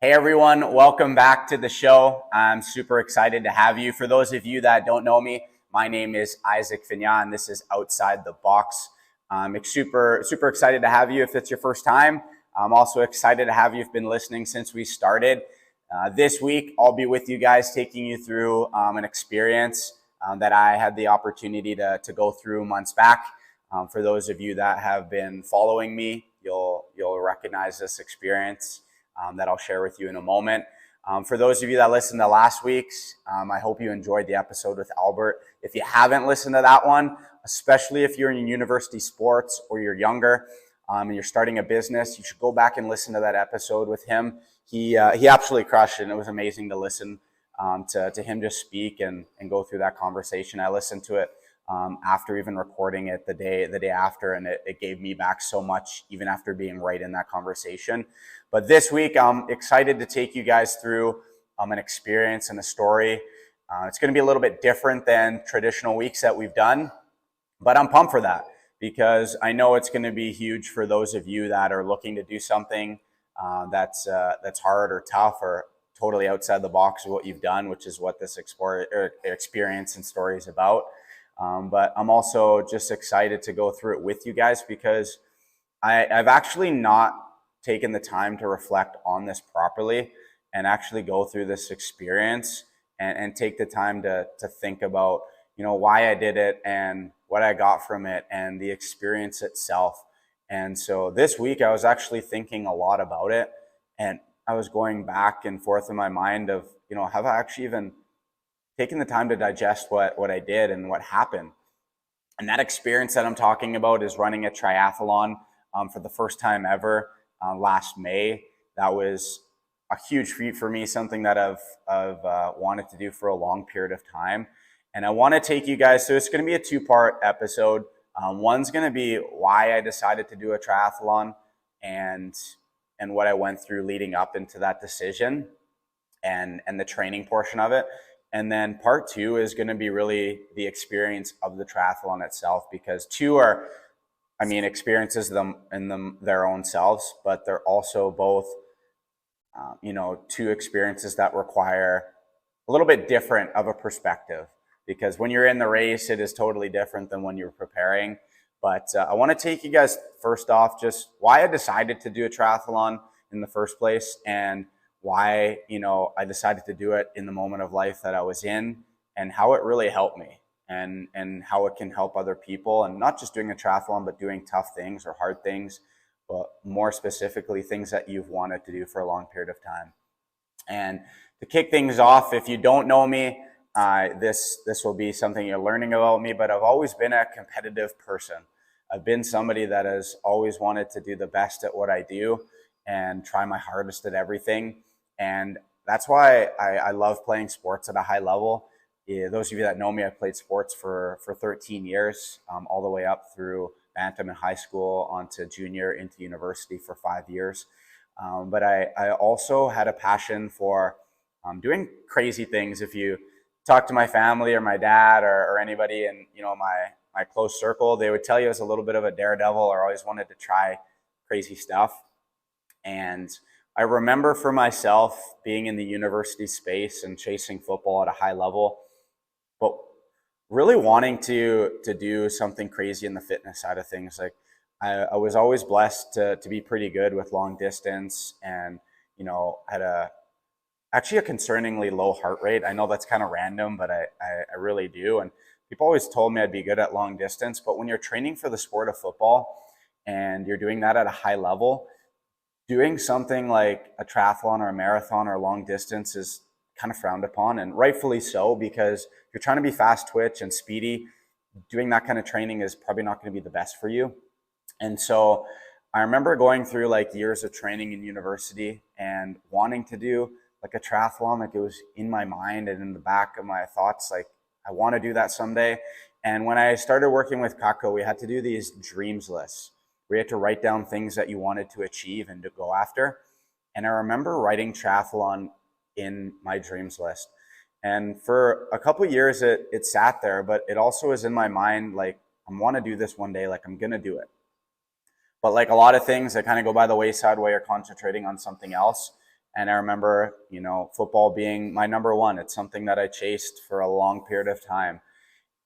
Hey everyone, welcome back to the show. I'm super excited to have you. For those of you that don't know me, my name is Isaac Fignan, and this is Outside the Box. I'm super excited to have you if it's your first time. I'm also excited to have you if you've been listening since we started. This week, I'll be with you guys taking you through an experience that I had the opportunity to go through months back. For those of you that have been following me, you'll recognize this experience that I'll share with you in a moment. For those of you that listened to last week's, I hope you enjoyed the episode with Albert. If you haven't listened to that one, especially if you're in university sports or you're younger and you're starting a business, you should go back and listen to that episode with him. He absolutely crushed it, and it was amazing to listen to him just speak and go through that conversation. I listened to it after even recording it the day after, and it gave me back so much even after being right in that conversation. But this week, I'm excited to take you guys through an experience and a story. It's going to be a little bit different than traditional weeks that we've done, but I'm pumped for that because I know it's going to be huge for those of you that are looking to do something that's hard or tough or totally outside the box of what you've done, which is what this experience and story is about. But I'm also just excited to go through it with you guys because I've actually not taken the time to reflect on this properly and actually go through this experience and take the time to think about, why I did it and what I got from it and the experience itself. And so this week I was actually thinking a lot about it, and I was going back and forth in my mind of, have I actually even taken the time to digest what I did and what happened? And that experience that I'm talking about is running a triathlon for the first time ever last May. That was a huge feat for me, something that I've wanted to do for a long period of time. And I want to take you guys, so it's going to be a two-part episode. One's going to be why I decided to do a triathlon and what I went through leading up into that decision and the training portion of it. And then part two is going to be really the experience of the triathlon itself, because two are, experiences in their own selves, but they're also both, two experiences that require a little bit different of a perspective, because when you're in the race, it is totally different than when you're preparing. But I want to take you guys first off, just why I decided to do a triathlon in the first place and why, I decided to do it in the moment of life that I was in and how it really helped me and how it can help other people, and not just doing a triathlon, but doing tough things or hard things, but more specifically, things that you've wanted to do for a long period of time. And to kick things off, if you don't know me, this will be something you're learning about me, but I've always been a competitive person. I've been somebody that has always wanted to do the best at what I do and try my hardest at everything. And that's why I love playing sports at a high level. Those of you that know me, I played sports for 13 years, all the way up through bantam in high school onto junior into university for 5 years. But I also had a passion for doing crazy things. If you talk to my family or my dad or anybody in my close circle, they would tell you I was a little bit of a daredevil or always wanted to try crazy stuff. And I remember for myself being in the university space and chasing football at a high level, but really wanting to do something crazy in the fitness side of things. Like I was always blessed to be pretty good with long distance and, had actually a concerningly low heart rate. I know that's kind of random, but I really do. And people always told me I'd be good at long distance, but when you're training for the sport of football and you're doing that at a high level, doing something like a triathlon or a marathon or long distance is kind of frowned upon, and rightfully so, because you're trying to be fast twitch and speedy. Doing that kind of training is probably not going to be the best for you. And so I remember going through years of training in university and wanting to do a triathlon. It was in my mind and in the back of my thoughts, I want to do that someday. And when I started working with Kako, we had to do these dreams lists. We had to write down things that you wanted to achieve and to go after. And I remember writing triathlon in my dreams list. And for a couple of years, it sat there, but it also is in my mind, I want to do this one day, I'm going to do it. But a lot of things that kind of go by the wayside while you're concentrating on something else. And I remember, football being my number one. It's something that I chased for a long period of time.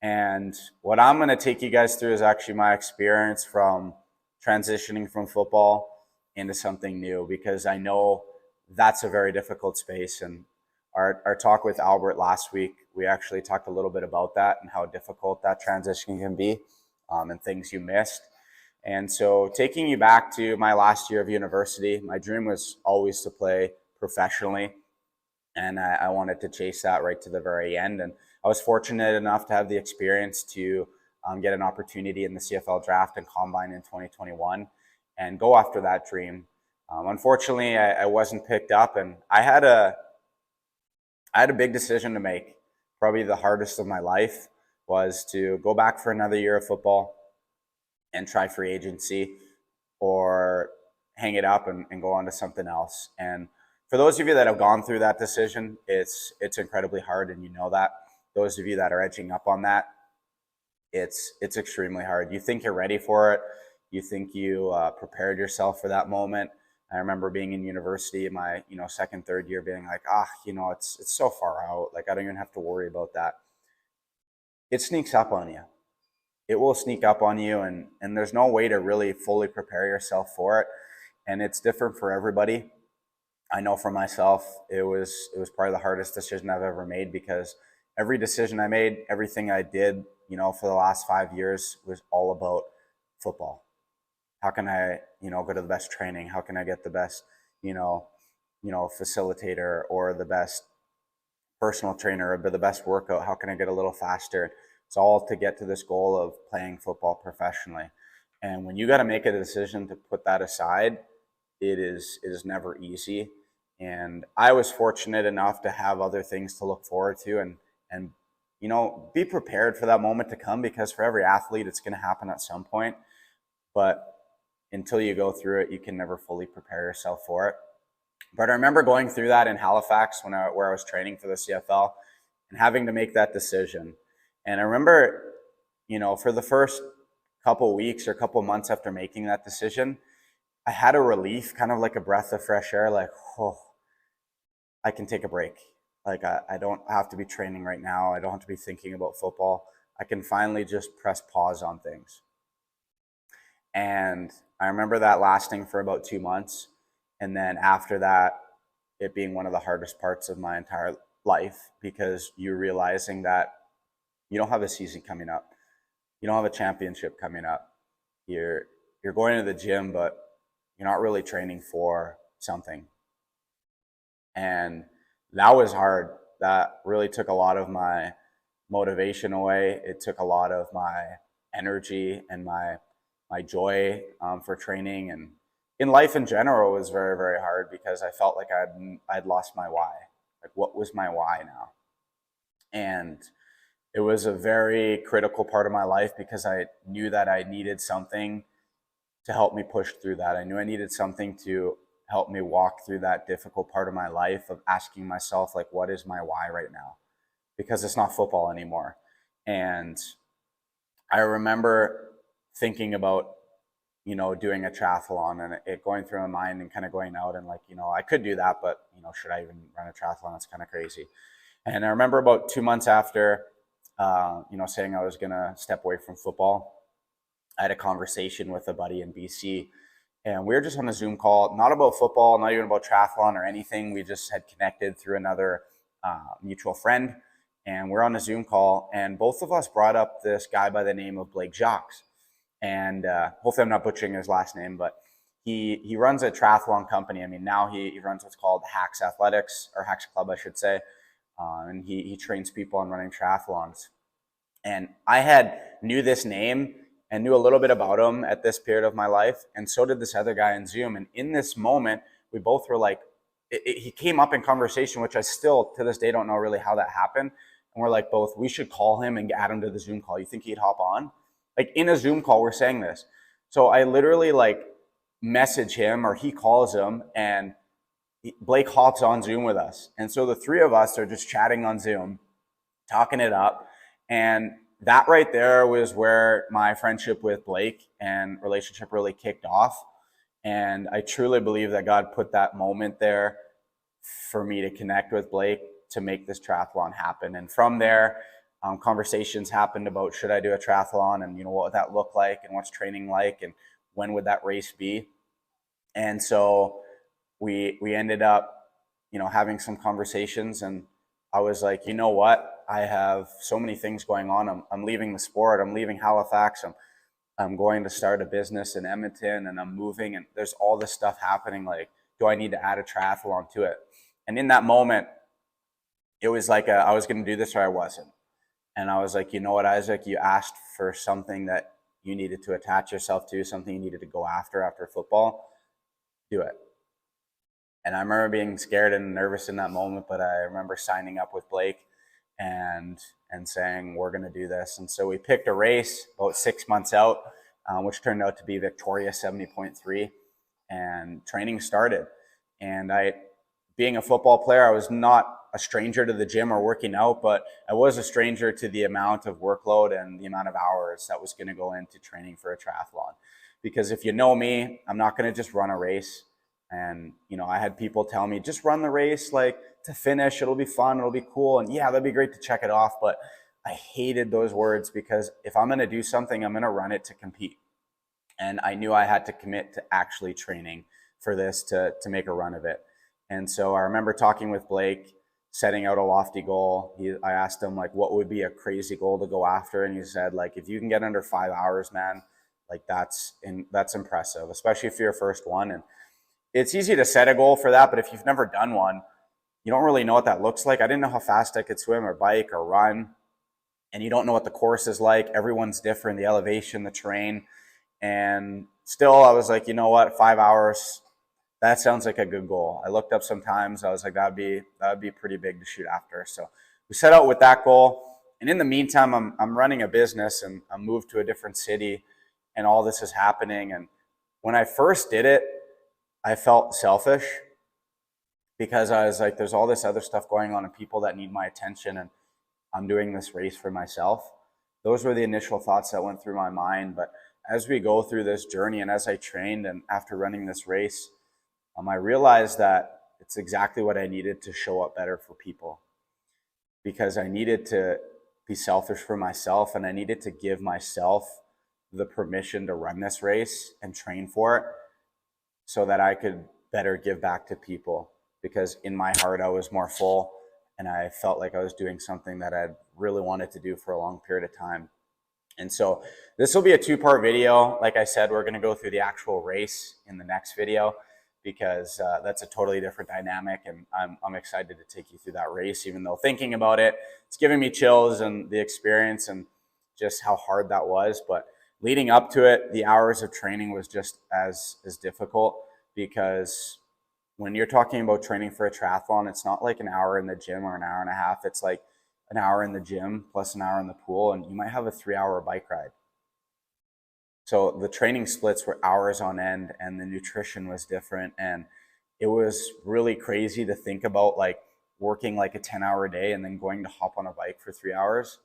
And what I'm going to take you guys through is actually my experience from transitioning from football into something new, because I know that's a very difficult space. And our talk with Albert last week, we actually talked a little bit about that and how difficult that transition can be, and things you missed. And so taking you back to my last year of university, my dream was always to play professionally. And I wanted to chase that right to the very end. And I was fortunate enough to have the experience to get an opportunity in the CFL draft and combine in 2021 and go after that dream. Unfortunately, I wasn't picked up, and I had a big decision to make. Probably the hardest of my life was to go back for another year of football and try free agency, or hang it up and go on to something else. And for those of you that have gone through that decision, it's incredibly hard, and you know that. Those of you that are edging up on that, it's extremely hard. You think you're ready for it. You think you prepared yourself for that moment. I remember being in university in my second, third year, being like, it's so far out. Like, I don't even have to worry about that. It sneaks up on you. It will sneak up on you, and there's no way to really fully prepare yourself for it. And it's different for everybody. I know for myself, it was probably the hardest decision I've ever made, because every decision I made, everything I did, for the last 5 years was all about football. How can I, go to the best training? How can I get the best, facilitator, or the best personal trainer, or the best workout? How can I get a little faster? It's all to get to this goal of playing football professionally. And when you got to make a decision to put that aside, it is never easy. And I was fortunate enough to have other things to look forward to, and be prepared for that moment to come, because for every athlete, it's going to happen at some point. But until you go through it, you can never fully prepare yourself for it. But I remember going through that in Halifax where I was training for the CFL, and having to make that decision. And I remember, for the first couple weeks or couple months after making that decision, I had a relief, kind of like a breath of fresh air, like, oh, I can take a break. Like, I don't have to be training right now. I don't have to be thinking about football. I can finally just press pause on things. And I remember that lasting for about 2 months. And then after that, it being one of the hardest parts of my entire life, because you're realizing that you don't have a season coming up. You don't have a championship coming up. You're going to the gym, but you're not really training for something. And that was hard. That really took a lot of my motivation away. It took a lot of my energy and my joy for training, and in life in general. It was very, very hard, because I felt like I'd lost my why. Like, what was my why now? And it was a very critical part of my life, because I knew that I needed something to help me push through that. I knew I needed something to help me walk through that difficult part of my life of asking myself, like, what is my why right now? Because it's not football anymore. And I remember thinking about, doing a triathlon, and it going through my mind, and kind of going out and like, I could do that, but, should I even run a triathlon? That's kind of crazy. And I remember about 2 months after, saying I was going to step away from football, I had a conversation with a buddy in BC, and we were just on a Zoom call, not about football, not even about triathlon or anything. We just had connected through another mutual friend, and we're on a Zoom call, and both of us brought up this guy by the name of Blake Jacques. And hopefully I'm not butchering his last name, but he runs a triathlon company. I mean, now he runs what's called Hacks Athletics, or Hacks Club, I should say. And he trains people on running triathlons. And I knew this name and knew a little bit about him at this period of my life. And so did this other guy in Zoom. And in this moment, we both were like, he came up in conversation, which I still to this day don't know really how that happened. And we're like, both, we should call him and add him to the Zoom call. You think he'd hop on? Like, in a Zoom call, we're saying this. So I literally message him, or he calls him, and Blake hops on Zoom with us. And so the three of us are just chatting on Zoom, talking it up. And that right there was where my friendship with Blake and relationship really kicked off. And I truly believe that God put that moment there for me to connect with Blake to make this triathlon happen. And from there, conversations happened about should I do a triathlon, and what would that look like, and what's training like, and when would that race be. And so we ended up having some conversations, and I was like, you know what, I have so many things going on. I'm leaving the sport, I'm leaving Halifax, I'm going to start a business in Edmonton, and I'm moving, and there's all this stuff happening. Like, do I need to add a triathlon to it? And in that moment, it was like I was going to do this or I wasn't. And I was like, you know what, Isaac, you asked for something that you needed to attach yourself to, something you needed to go after football. Do it. And I remember being scared and nervous in that moment, but I remember signing up with Blake and saying, we're going to do this. And so we picked a race about 6 months out, which turned out to be Victoria 70.3, and training started. And being a football player, I was not a stranger to the gym or working out, but I was a stranger to the amount of workload and the amount of hours that was going to go into training for a triathlon. Because if you know me, I'm not going to just run a race. And, I had people tell me, just run the race, like, to finish. It'll be fun. It'll be cool. And yeah, that'd be great to check it off. But I hated those words, because if I'm going to do something, I'm going to run it to compete. And I knew I had to commit to actually training for this to make a run of it. And so I remember talking with Blake, setting out a lofty goal. I asked him, like, what would be a crazy goal to go after? And he said, like, if you can get under 5 hours, man, like, that's impressive, especially if you're your first one. And it's easy to set a goal for that, but if you've never done one, you don't really know what that looks like. I didn't know how fast I could swim or bike or run, and you don't know what the course is like. Everyone's different, the elevation, the terrain. And still, I was like, you know what, 5 hours, that sounds like a good goal. I looked up sometimes, I was like, that'd be pretty big to shoot after. So we set out with that goal. And in the meantime, I'm running a business, and I moved to a different city, and all this is happening. And when I first did it, I felt selfish, because I was like, there's all this other stuff going on and people that need my attention, and I'm doing this race for myself. Those were the initial thoughts that went through my mind. But as we go through this journey, and as I trained, and after running this race, I realized that it's exactly what I needed to show up better for people, because I needed to be selfish for myself, and I needed to give myself the permission to run this race and train for it, so that I could better give back to people. Because in my heart, I was more full, and I felt like I was doing something that I'd really wanted to do for a long period of time. And so this will be a 2-part video. Like I said, we're going to go through the actual race in the next video, because that's a totally different dynamic, and I'm excited to take you through that race. Even though thinking about it, it's giving me chills, and the experience and just how hard that was. But leading up to it, the hours of training was just as difficult, because when you're talking about training for a triathlon, it's not like an hour in the gym or an hour and a half. It's like an hour in the gym plus an hour in the pool, and you might have a 3-hour bike ride. So the training splits were hours on end, and the nutrition was different. And it was really crazy to think about, like, working like a 10-hour day and then going to hop on a bike for 3 hours,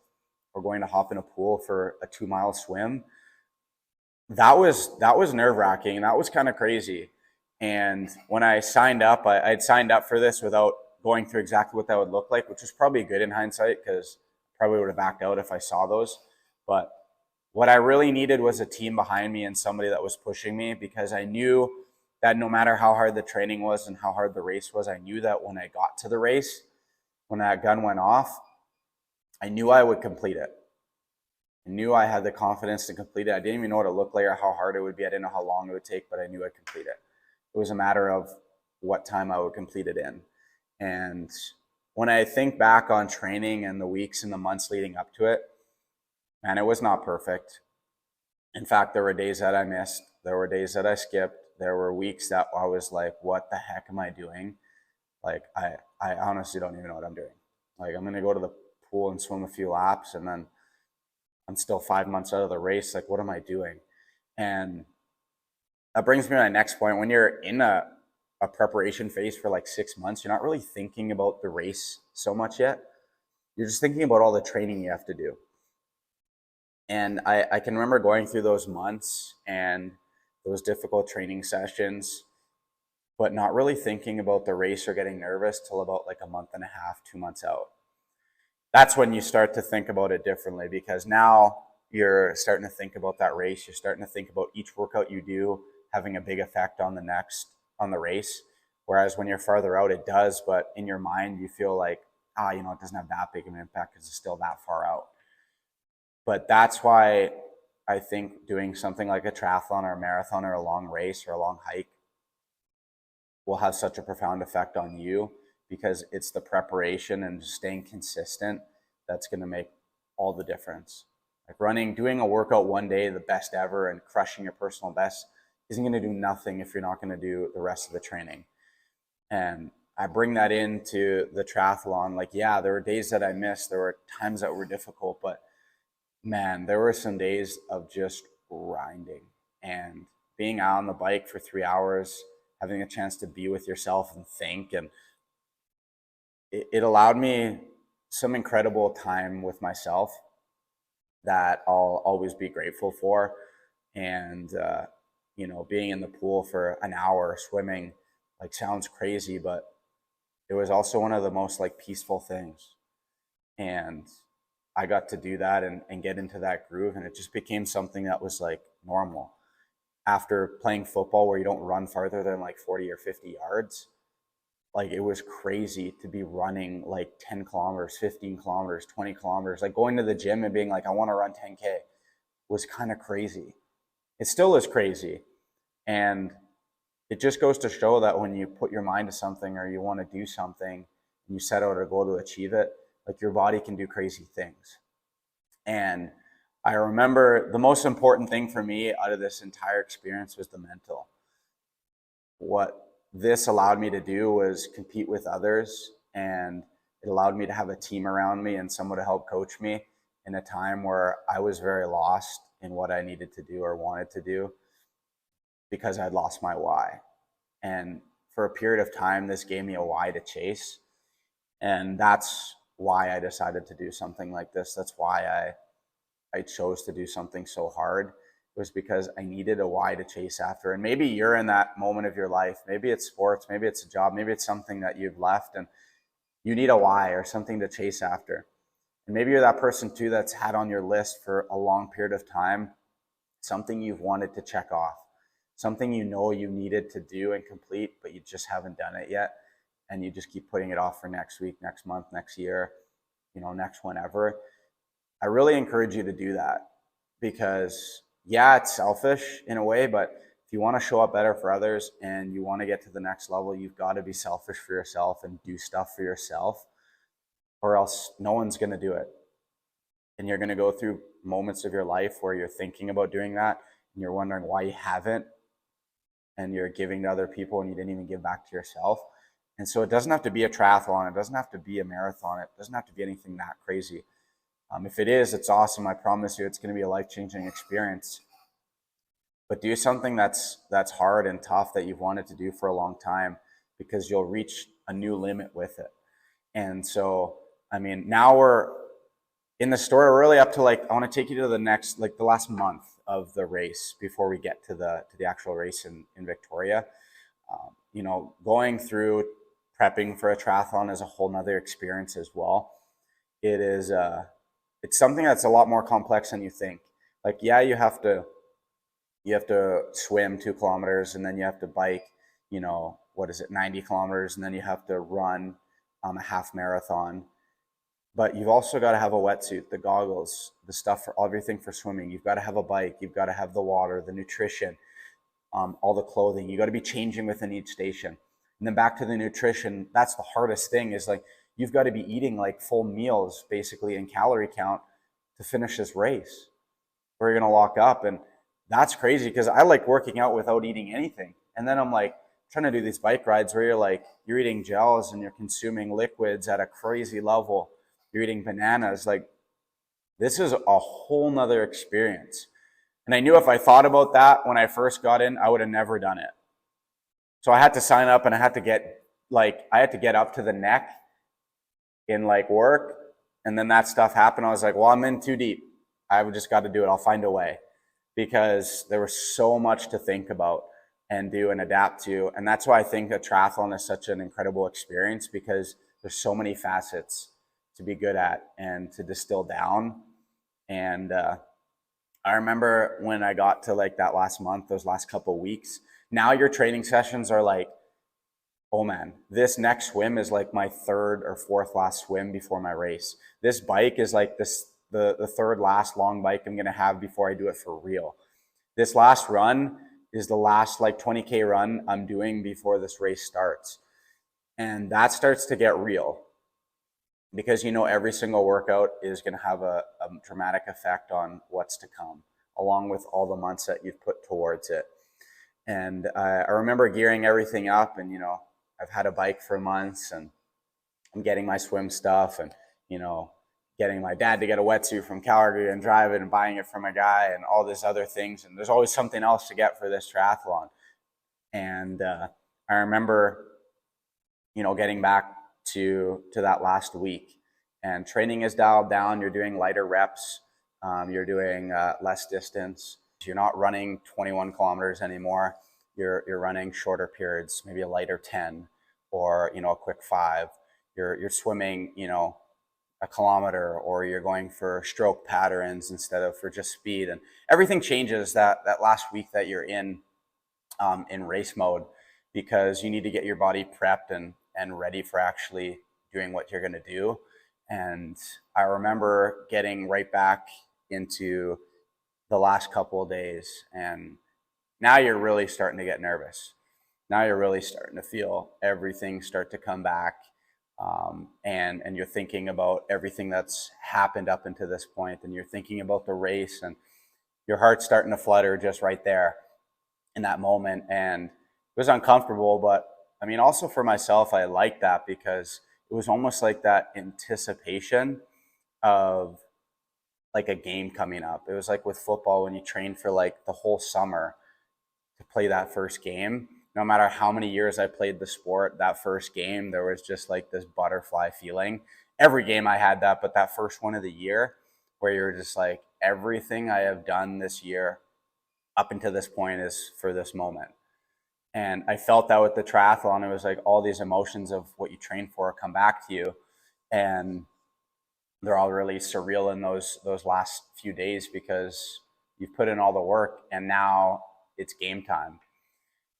or going to hop in a pool for a 2-mile swim. That was nerve-wracking. That was kind of crazy. And when I signed up, I'd signed up for this without going through exactly what that would look like, which was probably good in hindsight, because I probably would have backed out if I saw those. But what I really needed was a team behind me, and somebody that was pushing me, because I knew that no matter how hard the training was and how hard the race was, I knew that when I got to the race, when that gun went off, I knew I would complete it. I knew I had the confidence to complete it. I didn't even know what it looked like or how hard it would be. I didn't know how long it would take, but I knew I'd complete it. It was a matter of what time I would complete it in. And when I think back on training and the weeks and the months leading up to it, man, it was not perfect. In fact, there were days that I missed. There were days that I skipped. There were weeks that I was like, what the heck am I doing? Like, I honestly don't even know what I'm doing. Like, I'm going to go to the pool and swim a few laps, and then I'm still 5 months out of the race. Like, what am I doing? And that brings me to my next point. When you're in a preparation phase for like 6 months, you're not really thinking about the race so much yet. You're just thinking about all the training you have to do. And I can remember going through those months and those difficult training sessions but not really thinking about the race or getting nervous till about like a month and a half, 2 months out. That's when you start to think about it differently, because now you're starting to think about that race. You're starting to think about each workout you do having a big effect on the race. Whereas when you're farther out, it does, but in your mind, you feel like, it doesn't have that big of an impact because it's still that far out. But that's why I think doing something like a triathlon or a marathon or a long race or a long hike will have such a profound effect on you, because it's the preparation and just staying consistent that's going to make all the difference. Like doing a workout one day, the best ever, and crushing your personal best isn't going to do nothing if you're not going to do the rest of the training. And I bring that into the triathlon. Like, yeah, there were days that I missed. There were times that were difficult, but man, there were some days of just grinding and being out on the bike for 3 hours, having a chance to be with yourself and think. And it allowed me some incredible time with myself that I'll always be grateful for. And, being in the pool for an hour swimming, like, sounds crazy, but it was also one of the most like peaceful things. And I got to do that and get into that groove, and it just became something that was like normal. After playing football where you don't run farther than like 40 or 50 yards, like, it was crazy to be running like 10 kilometers, 15 kilometers, 20 kilometers, like going to the gym and being like, I want to run 10K was kind of crazy. It still is crazy. And it just goes to show that when you put your mind to something or you want to do something and you set out a goal to achieve it, like, your body can do crazy things. And I remember the most important thing for me out of this entire experience was the mental. What this allowed me to do was compete with others, and it allowed me to have a team around me and someone to help coach me in a time where I was very lost in what I needed to do or wanted to do, because I'd lost my why. And for a period of time, this gave me a why to chase. And that's why I decided to do something like this. That's why I chose to do something so hard. It was because I needed a why to chase after. And maybe you're in that moment of your life. Maybe it's sports, maybe it's a job, maybe it's something that you've left and you need a why or something to chase after. And maybe you're that person too that's had on your list for a long period of time something you've wanted to check off, something you know you needed to do and complete, but you just haven't done it yet. And you just keep putting it off for next week, next month, next year, next whenever. I really encourage you to do that, because yeah, it's selfish in a way, but if you want to show up better for others and you want to get to the next level, you've got to be selfish for yourself and do stuff for yourself, or else no one's going to do it. And you're going to go through moments of your life where you're thinking about doing that and you're wondering why you haven't, and you're giving to other people and you didn't even give back to yourself. And so it doesn't have to be a triathlon. It doesn't have to be a marathon. It doesn't have to be anything that crazy. If it is, it's awesome. I promise you it's going to be a life-changing experience. But do something that's hard and tough that you've wanted to do for a long time, because you'll reach a new limit with it. And so, now we're in the story really up to I want to take you to the next, the last month of the race before we get to the actual race in Victoria. Going through prepping for a triathlon is a whole nother experience as well. It is, it's something that's a lot more complex than you think. You have to swim 2 kilometers, and then you have to bike, 90 kilometers, and then you have to run a half marathon. But you've also got to have a wetsuit, the goggles, the stuff for everything for swimming. You've got to have a bike. You've got to have the water, the nutrition, all the clothing. You got to be changing within each station. And then back to the nutrition, that's the hardest thing, is you've got to be eating full meals basically in calorie count to finish this race, or you're going to lock up. And that's crazy, because I like working out without eating anything. And then I'm trying to do these bike rides where you're eating gels and you're consuming liquids at a crazy level. You're eating bananas. This is a whole nother experience. And I knew if I thought about that when I first got in, I would have never done it. So I had to sign up, and I had to get up to the neck in work. And then that stuff happened. I was like, well, I'm in too deep. I've just got to do it. I'll find a way, because there was so much to think about. and do and adapt to. And that's why I think a triathlon is such an incredible experience, because there's so many facets to be good at and to distill down. And I remember when I got to like that last month, those last couple of weeks, now your training sessions are like, oh man, this next swim is like my third or fourth last swim before my race. This bike is like the third last long bike I'm going to have before I do it for real. This last run is the last like 20K run I'm doing before this race starts. And that starts to get real, because you know every single workout is going to have a dramatic effect on what's to come, along with all the months that you've put towards it. And I remember gearing everything up, and you know, I've had a bike for months, and I'm getting my swim stuff, and you know, getting my dad to get a wetsuit from Calgary and drive it, and buying it from a guy, and all these other things. And there's always something else to get for this triathlon. And I remember, you know, getting back to that last week, and training is dialed down. You're doing lighter reps. You're doing less distance. You're not running 21 kilometers anymore. You're running shorter periods, maybe a lighter 10 or, you know, a quick 5. You're swimming, you know, a kilometer, or you're going for stroke patterns instead of for just speed. And everything changes that last week that you're in race mode, because you need to get your body prepped and ready for actually doing what you're going to do. And I remember getting right back into the last couple of days, and now you're really starting to get nervous. Now you're really starting to feel everything start to come back, and you're thinking about everything that's happened up until this point, and you're thinking about the race, and your heart's starting to flutter just right there in that moment. And it was uncomfortable, but I mean, also for myself, I liked that, because it was almost like that anticipation of like a game coming up. It was like with football, when you train for like the whole summer to play that first game. No matter how many years I played the sport, that first game, there was just like this butterfly feeling. Every game I had that, but that first one of the year, where you're just like, everything I have done this year up until this point is for this moment. And I felt that with the triathlon. It was like all these emotions of what you train for come back to you. And they're all really surreal in those last few days, because you've put in all the work, and now it's game time,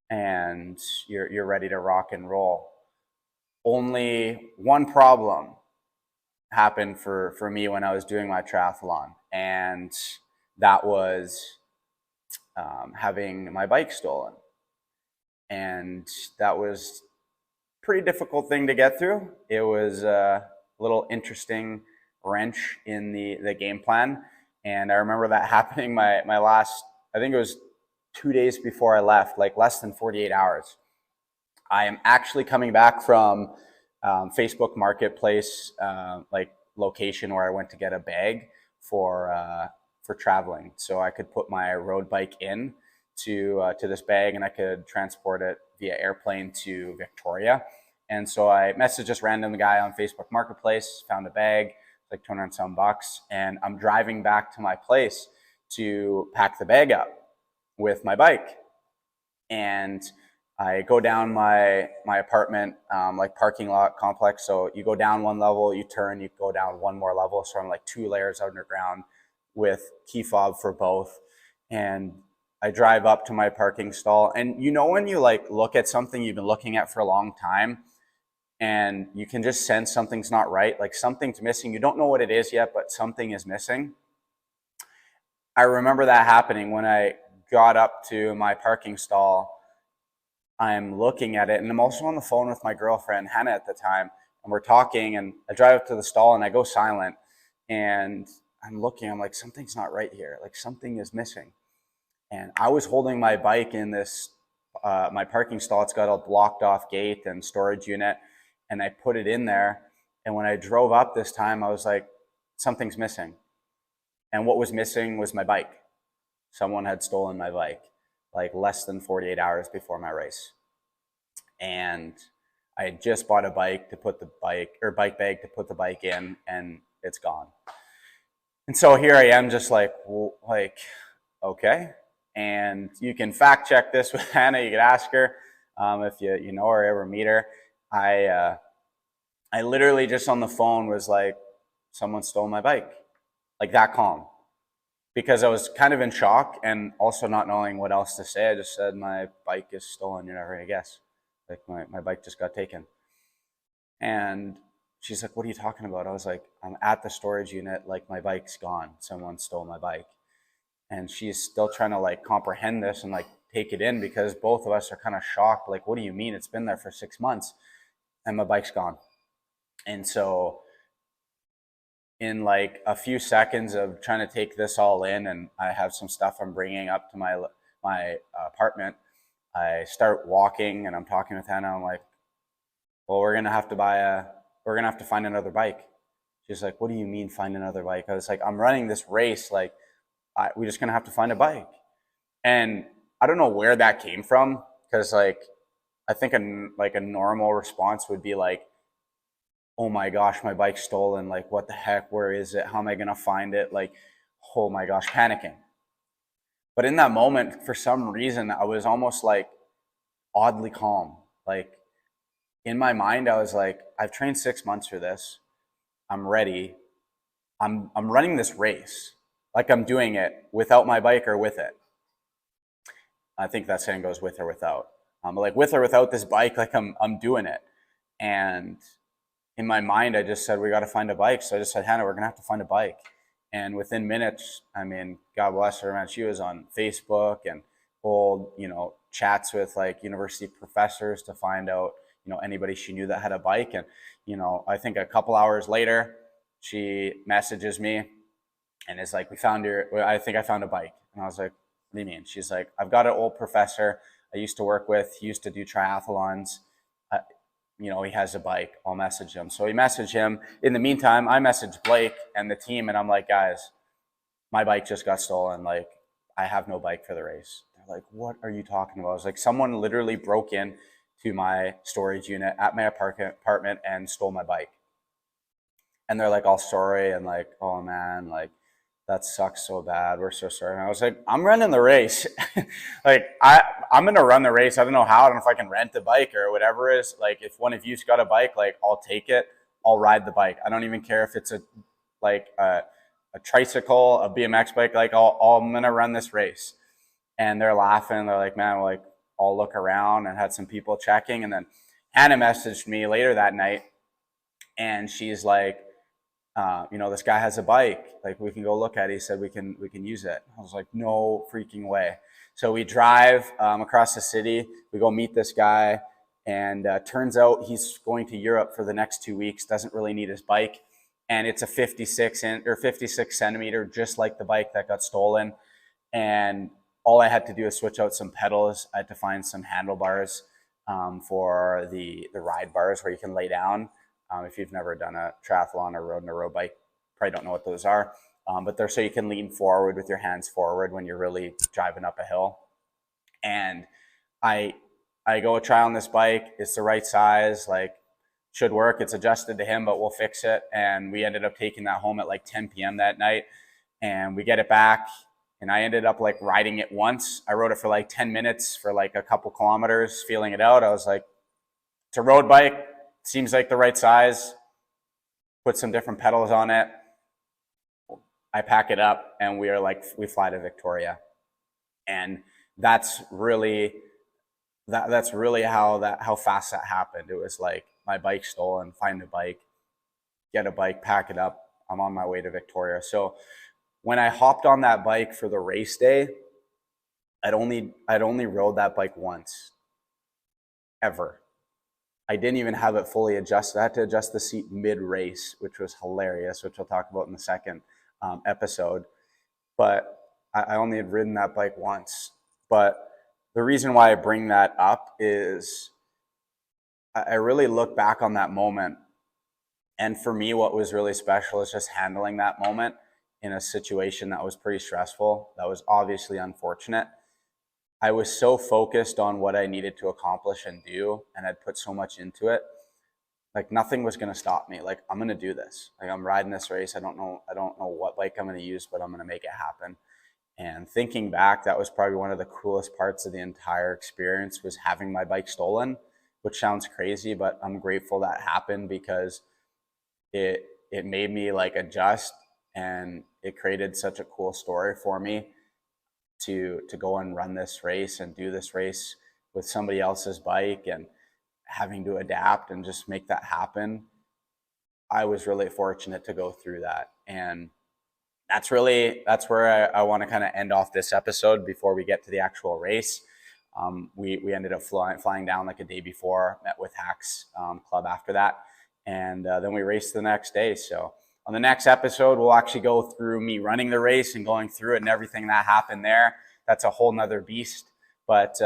and you're ready to rock and roll. Only one problem happened for me when I was doing my triathlon, and that was having my bike stolen. And that was a pretty difficult thing to get through. It was a little interesting wrench in the game plan. And I remember that happening my last, I think it was 2 days before I left, like less than 48 hours. I am actually coming back from Facebook Marketplace, like location where I went to get a bag for traveling, so I could put my road bike in to this bag, and I could transport it via airplane to Victoria. And so I messaged this random guy on Facebook Marketplace, found a bag, like 200 some bucks, and I'm driving back to my place to pack the bag up with my bike. And I go down my apartment, like parking lot complex. So you go down one level, you turn, you go down one more level. So I'm like 2 layers underground with key fob for both. And I drive up to my parking stall. And you know, when you like look at something you've been looking at for a long time, and you can just sense something's not right, like something's missing. You don't know what it is yet, but something is missing. I remember that happening when I got up to my parking stall. I'm looking at it, and I'm also on the phone with my girlfriend, Hannah, at the time, and we're talking, and I drive up to the stall, and I go silent, and I'm looking, I'm like, something's not right here. Like something is missing. And I was holding my bike in this, my parking stall. It's got a blocked off gate and storage unit. And I put it in there. And when I drove up this time, I was like, something's missing. And what was missing was my bike. Someone had stolen my bike, like less than 48 hours before my race. And I had just bought a bike to put the bike bag to put the bike in, and it's gone. And so here I am, just like, well, like, okay. And you can fact check this with Hannah. You could ask her if you know her or ever meet her. I literally just on the phone was like, someone stole my bike, like that calm, because I was kind of in shock and also not knowing what else to say. I just said, my bike is stolen. You're never gonna guess. Like my bike just got taken. And she's like, what are you talking about? I was like, I'm at the storage unit. Like my bike's gone. Someone stole my bike. And she's still trying to like comprehend this and like take it in, because both of us are kind of shocked. Like, what do you mean? It's been there for 6 months and my bike's gone. And so in like a few seconds of trying to take this all in, and I have some stuff I'm bringing up to my apartment, I start walking and I'm talking with Hannah. I'm like, well, we're gonna have to find another bike. She's like, what do you mean find another bike? I was like, I'm running this race. Like, we're just gonna have to find a bike. And I don't know where that came from, because like I think a normal response would be like, oh my gosh, my bike's stolen. Like, what the heck? Where is it? How am I gonna find it? Like, oh my gosh, panicking. But in that moment, for some reason, I was almost like oddly calm. Like in my mind, I was like, I've trained 6 months for this. I'm ready. I'm running this race. Like I'm doing it without my bike or with it. I think that saying goes with or without. Like with or without this bike, like I'm doing it. And in my mind, I just said, we got to find a bike. So I just said, Hannah, we're going to have to find a bike. And within minutes, I mean, God bless her, man, she was on Facebook and old, chats with like university professors to find out, anybody she knew that had a bike. And, I think a couple hours later, she messages me and is like, I think I found a bike. And I was like, what do you mean? She's like, I've got an old professor I used to work with. He used to do triathlons. He has a bike. I'll message him. So he messaged him. In the meantime, I messaged Blake and the team, and I'm like, guys, my bike just got stolen. Like, I have no bike for the race. They're like, what are you talking about? I was like, someone literally broke in to my storage unit at my apartment and stole my bike. And they're like, all sorry. And like, oh man, like, that sucks so bad. We're so sorry. And I was like, I'm running the race. Like, I'm going to run the race. I don't know how. I don't know if I can rent the bike or whatever it is. Like, if one of you's got a bike, like, I'll take it. I'll ride the bike. I don't even care if it's a tricycle, a BMX bike. Like, I'm going to run this race. And they're laughing. They're like, man, like, I'll look around, and had some people checking. And then Hannah messaged me later that night, and she's like, this guy has a bike, like we can go look at it. He said we can use it. I was like, no freaking way. So we drive across the city, we go meet this guy, and turns out he's going to Europe for the next 2 weeks, doesn't really need his bike. And it's a 56 centimeter, just like the bike that got stolen. And all I had to do is switch out some pedals. I had to find some handlebars for the ride bars where you can lay down. If you've never done a triathlon or rode a road bike, probably don't know what those are. But they're so you can lean forward with your hands forward when you're really driving up a hill. And I go try on this bike. It's the right size, like should work. It's adjusted to him, but we'll fix it. And we ended up taking that home at like 10 p.m. that night. And we get it back. And I ended up like riding it once. I rode it for like 10 minutes for like a couple kilometers, feeling it out. I was like, it's a road bike. Seems like the right size. Put some different pedals on it. I pack it up, and we fly to Victoria. And that's really how fast that happened. It was like my bike stolen, find a bike, get a bike, pack it up. I'm on my way to Victoria. So when I hopped on that bike for the race day, I'd only rode that bike once, ever. I didn't even have it fully adjusted. I had to adjust the seat mid-race, which was hilarious, which we'll talk about in the second episode. But I only had ridden that bike once. But the reason why I bring that up is I really look back on that moment. And for me, what was really special is just handling that moment in a situation that was pretty stressful, that was obviously unfortunate. I was so focused on what I needed to accomplish and do, and I'd put so much into it. Like nothing was going to stop me. Like, I'm going to do this. Like, I'm riding this race. I don't know what bike I'm going to use, but I'm going to make it happen. And thinking back, that was probably one of the coolest parts of the entire experience, was having my bike stolen, which sounds crazy, but I'm grateful that happened, because it made me like adjust, and it created such a cool story for me to go and run this race and do this race with somebody else's bike, and having to adapt and just make that happen. I was really fortunate to go through that. And that's where I want to kind of end off this episode before we get to the actual race. We ended up flying down like a day before, met with Hacks Club after that, and then we raced the next day. So on the next episode, we'll actually go through me running the race and going through it and everything that happened there. That's a whole nother beast. But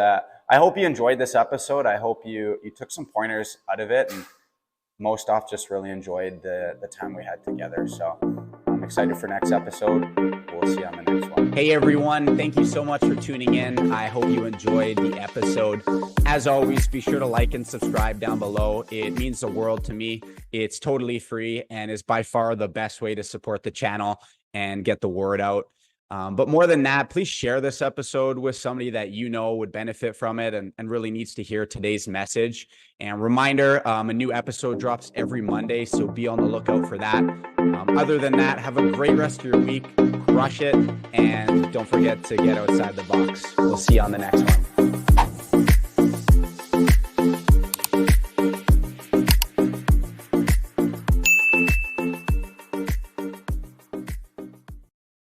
I hope you enjoyed this episode. I hope you took some pointers out of it, and most off just really enjoyed the time we had together. So I'm excited for next episode. We'll see you on the next one. Hey everyone, thank you so much for tuning in. I hope you enjoyed the episode. As always, be sure to like and subscribe down below. It means the world to me. It's totally free and is by far the best way to support the channel and get the word out. But more than that, please share this episode with somebody that you know would benefit from it and really needs to hear today's message. And reminder, a new episode drops every Monday, so be on the lookout for that. Other than that, have a great rest of your week, crush it, and don't forget to get outside the box. We'll see you on the next one.